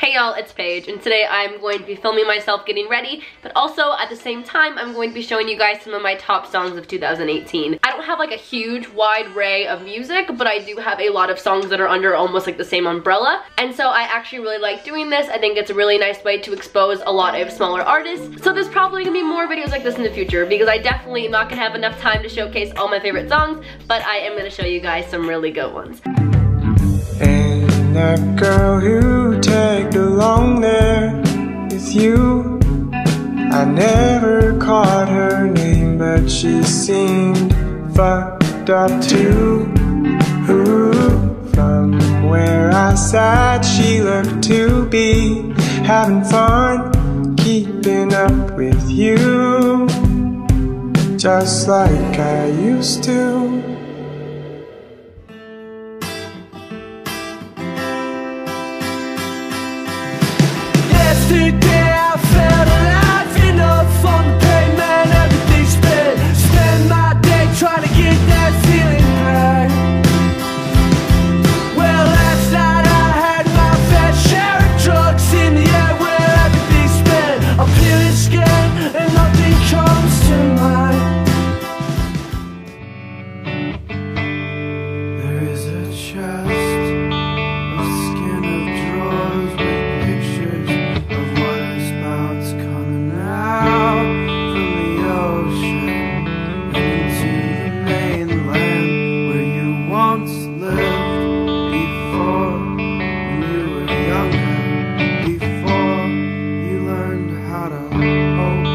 Hey y'all, it's Paige, and today I'm going to be filming myself getting ready, but also at the same time I'm going to be showing you guys some of my top songs of 2018. I don't have like a huge wide array of music, but I do have a lot of songs that are under almost like the same umbrella, and so I actually really like doing this. I think it's a really nice way to expose a lot of smaller artists, so there's probably gonna be more videos like this in the future because I definitely am not gonna have enough time to showcase all my favorite songs, but I am gonna show you guys some really good ones. And that girl who tagged along there with you, I never caught her name, but she seemed fucked up too. Ooh, from where I sat, she looked to be having fun, keeping up with you, just like I used to. Yesterday I felt alive, enough on the pavement, everything spent my day trying to get that feeling right. Well, last night I had my fair share of drugs in the air where everything spent. I'm feeling scared and nothing comes to mind. There is a chest of skin of drawers with pictures of waterspouts coming out from the ocean into the mainland where you once lived before when you were younger, before you learned how to hope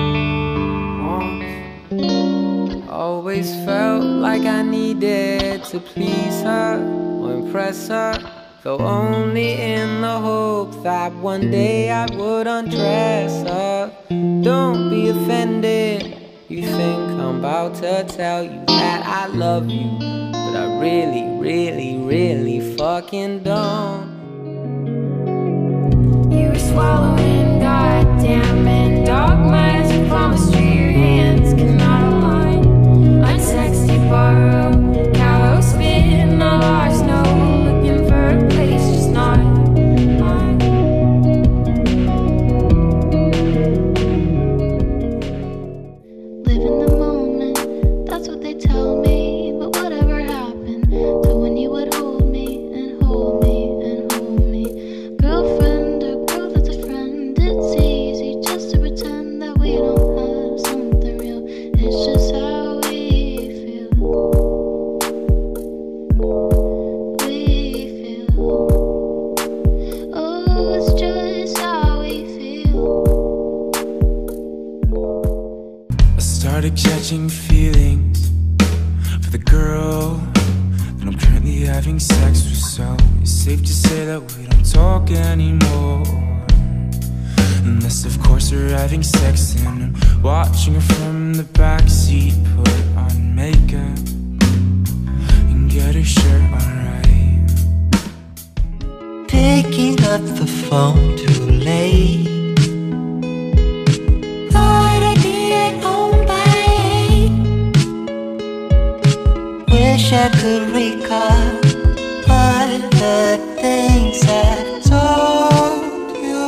once. Always felt like I needed to please her or impress her, though only in the hope that one day I would undress her. Don't be offended, you think I'm about to tell you that I love you, but I really fucking don't. You were swallowing goddamn and dogmas. You promised you your hands cannot align. Unsexy borrow, callow spin, all ours no. Looking for a place, just not mine. Live in the moment, that's what they tell me. But whatever happened to when you would hold me and hold me and hold me? Girlfriend or girl that's a friend, it's easy just to pretend that we don't have something real. It's just how we feel. We feel. Oh, it's just how we feel. I started catching feelings for the girl that I'm currently having sex with, so it's safe to say that we don't talk anymore. Unless of course we're having sex and I'm watching her from the backseat put on makeup and get her shirt on right. Picking up the phone too late. Thought I'd be at home by 8. Wish I could recall all the things I told you.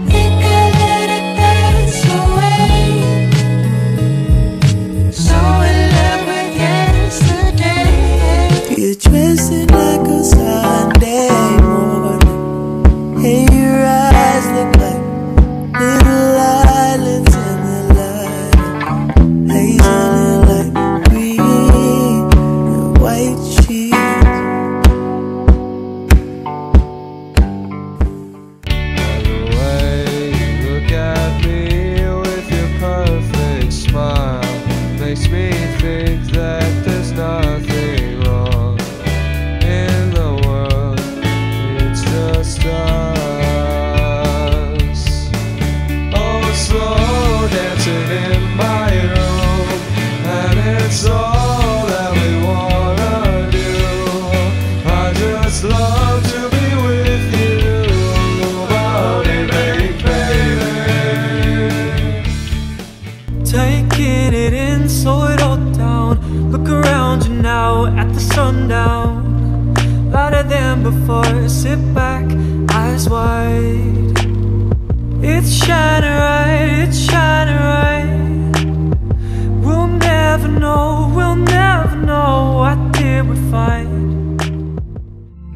Think I let it pass away. So in love with yesterday. You're dressing like a Sunday morning. Hey, your eyes look like little islands in the light. Hazel and light green and white sheets. for. Sit back, eyes wide. It's shining right, it's shining right. We'll never know what did we find.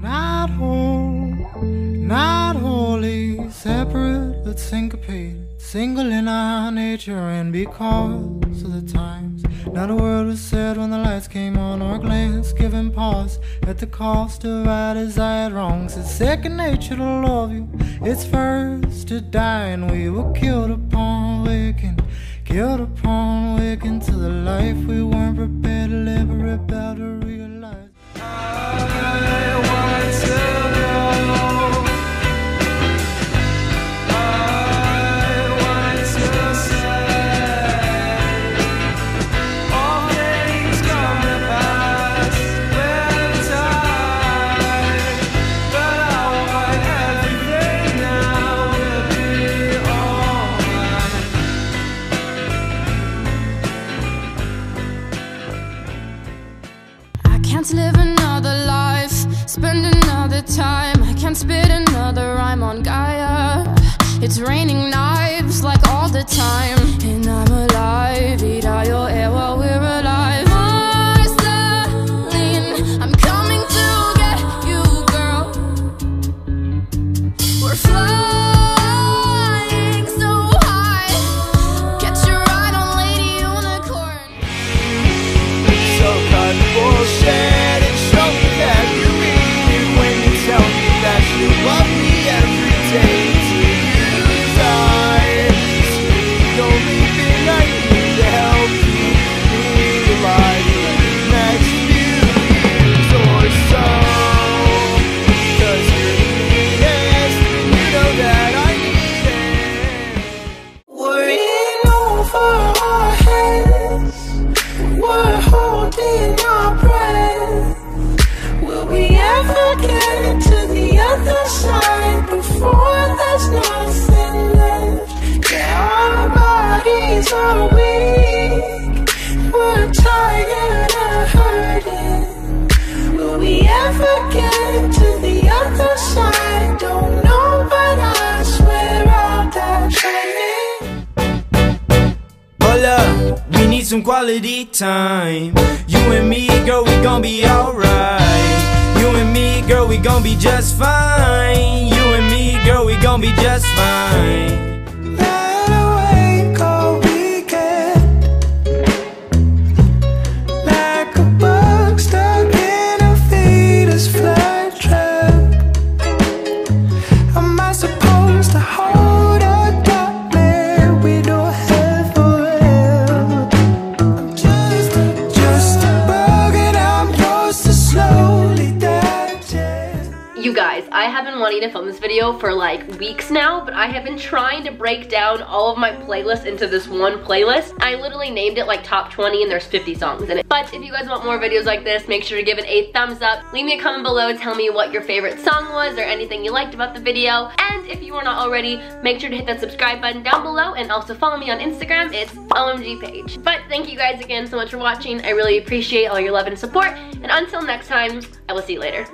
Not whole, not wholly separate but syncopated, single in our nature, and because of the times. Not a word was said when the lights came on, or a glance given pause at the cost of our desired wrongs. It's second nature to love you, it's first to die, and we were killed upon waking to the life we weren't prepared to live or rebel to realize. I want to know. I want to say all things come to pass with time, but I want everything now to be alright. I can't live another life, spend another time. I can't spit another rhyme on Gaia. It's raining knives like all the time, and I'm alive. Eat all your air while we're alive. Marceline, I'm coming to get you, girl. We're flying so high. Catch your ride on Lady Unicorn. So cut bullshit and show me that you mean it when you tell me that you love me every day. To use eyes, the only thing I need to help you realize the next few years or so. 'Cause you're the neatest, and you know that I need it. Worrying over our heads, we're holding our breath. Will we ever get to the other side before there's nothing left? Yeah, our bodies are weak, we're tired of hurting. Will we ever get to the other side? Don't know, but I swear I'll die trying. Hold up, we need some quality time. You and me, girl, we gon' be alright. You and me, girl, we gon' be just fine. You and me, girl, we gon' be just fine. Let awake all weekend, like a bug stuck in a fetus fly trap. Am I supposed to hold a dot there? We don't have forever. I'm just a bug, and I'm supposed to slowly digest. You guys, I have been wanting to film this video for like weeks now, but I have been trying to break down all of my playlists into this one playlist. I literally named it like top 20 and there's 50 songs in it. But if you guys want more videos like this, make sure to give it a thumbs up. Leave me a comment below, tell me what your favorite song was or anything you liked about the video. And if you are not already, make sure to hit that subscribe button down below and also follow me on Instagram. It's OMG Paige. But thank you guys again so much for watching. I really appreciate all your love and support. And until next time, I will see you later.